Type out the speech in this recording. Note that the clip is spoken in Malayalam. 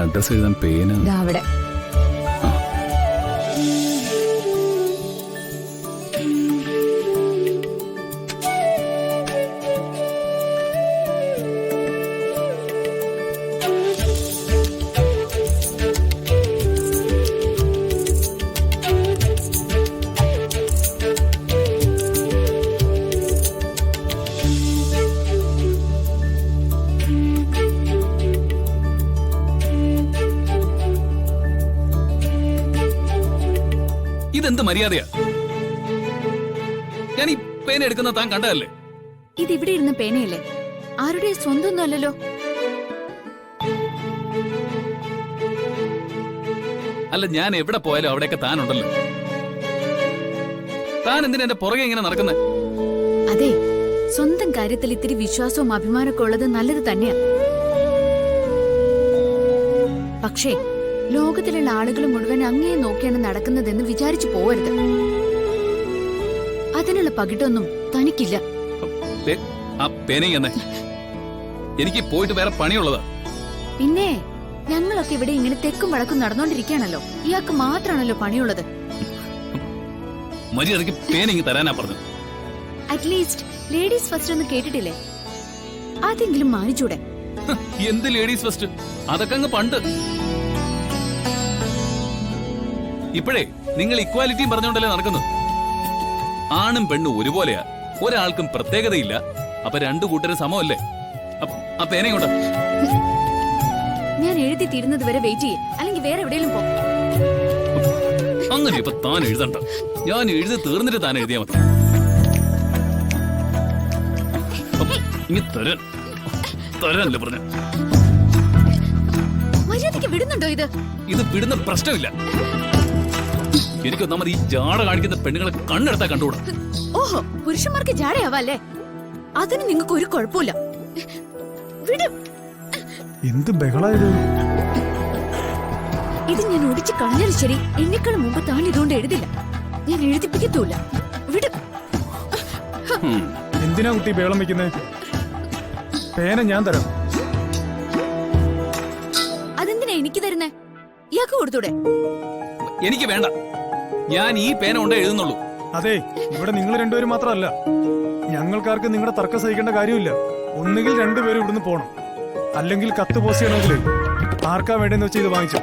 അഡ്രസ് എഴുതാൻ പേന അവിടെ ഇതെന്ത് മര്യാദയാ? ഞാൻ ഈ പേന എടുക്കുന്ന താൻ കണ്ടതല്ലേ? ഇത് ഇവിടെ ഇരുന്ന പേനയല്ലേ, ആരുടെ സ്വന്തമൊന്നും അല്ലല്ലോ. അല്ല, ഞാൻ എവിടെ പോയാലും അവിടെയൊക്കെ താനുണ്ടല്ലോ. താൻ എന്തിനാ എന്റെ പുറകെ ഇങ്ങനെ നടക്കുന്നത്? അതെ, സ്വന്തം കാര്യത്തിൽ ഇത്തിരി വിശ്വാസവും അഭിമാനമൊക്കെ ഉള്ളത് നല്ലത് തന്നെയാ. പക്ഷേ ലോകത്തിലുള്ള ആളുകൾ മുഴുവൻ അങ്ങേ നോക്കിയാണ് നടക്കുന്നതെന്ന് വിചാരിച്ചു പോവരുത്. അതിനുള്ള പകിട്ടൊന്നും തനിക്കില്ല. ആ പേനയെന്നെ എനിക്ക് പോയിട്ട് വേറെ പണിയുള്ളതാ. പിന്നെ ഞങ്ങളൊക്കെ ഇവിടെ ഇങ്ങനെ തെക്കും വടക്കും നടന്നുകൊണ്ടിരിക്കുകയാണല്ലോ. ഇയാൾക്ക് മാത്രമാണല്ലോ പണിയുള്ളത്. മര്യാദയ്ക്ക് പേന തരാനാ പറഞ്ഞു. അറ്റ്ലീസ്റ്റ് ലേഡീസ് ഫസ്റ്റ് ഒന്ന് കേട്ടിട്ടില്ലേ? അതെങ്കിലും മാനിച്ചൂടെ? എന്ത് ലേഡീസ് ഫസ്റ്റ്? അതൊക്കെ അങ്ങ് പണ്ട്. ഇപ്പോഴേ നിങ്ങൾ ഇക്വാലിറ്റിയും പറഞ്ഞോണ്ടല്ലേ നടക്കുന്നത്. ആണും പെണ്ണും ഒരുപോലെയാ, ഒരാൾക്കും പ്രത്യേകതയില്ല. അപ്പൊ രണ്ടു കൂട്ടരും സമമല്ലേ? ആ പേനയുണ്ട്. ഞാൻ എഴുതി തീരുന്നത് വരെ വെയിറ്റ് ചെയ്യേ, അല്ലെങ്കിൽ വേറെ എവിടെയെങ്കിലും പോ. അങ്ങനെ ഇപ്പൊ താൻ എഴുതണ്ട, ഞാൻ എഴുതി തീർന്നിട്ട് താൻ എഴുതിയാ മതി. ഇനി തരാനല്ലേ പറഞ്ഞ? മര്യാദയ്ക്ക് വിടുന്നുണ്ടോ ഇത്? ഇത് വിടുന്ന പ്രശ്നമില്ല. എനിക്കൊന്നാമത് ഈ ജാട കാണിക്കുന്ന പെണ്ണുങ്ങളെ കണ്ണെടുത്താ കണ്ടുകൂടാ. ഓഹോ, പുരുഷന്മാർക്ക് ജാടയാവല്ലേ? അതിന് നിങ്ങൾക്ക് ഒരു കുഴപ്പമില്ല. എന്ത് ബഹളായത്? ഇത് ഞാൻ ഒടിച്ച് കളഞ്ഞാലും ശരി, എന്നെക്കാളും മുമ്പ് താൻ ഇതുകൊണ്ട് എഴുതില്ല. ഞാൻ എഴുതിപ്പിക്കത്തൂല്ല. വിടും. എന്തിനാ കുട്ടി ബഹളം വെക്കുന്നേ? പേന ഞാൻ തരാം. അതെന്തിനാ എനിക്ക് തരുന്നേ? ഇയാൾക്ക് കൊടുത്തൂടെ? എനിക്ക് വേണ്ട, ഞാൻ ഈ പേന കൊണ്ടേ എഴുതുന്നുള്ളൂ. അതെ, ഇവിടെ നിങ്ങൾ രണ്ടുപേരും മാത്രമല്ല, ഞങ്ങൾക്കാർക്ക് നിങ്ങളുടെ തർക്കം സഹിക്കേണ്ട കാര്യമില്ല. ഒന്നുകിൽ രണ്ടുപേരും ഇവിടുന്ന് പോണം, അല്ലെങ്കിൽ കത്ത് പോസ്റ്റ് ചെയ്യണമെങ്കിൽ ആർക്കാ വേണ്ടെന്ന് വെച്ച് ഇത് വാങ്ങിച്ചു.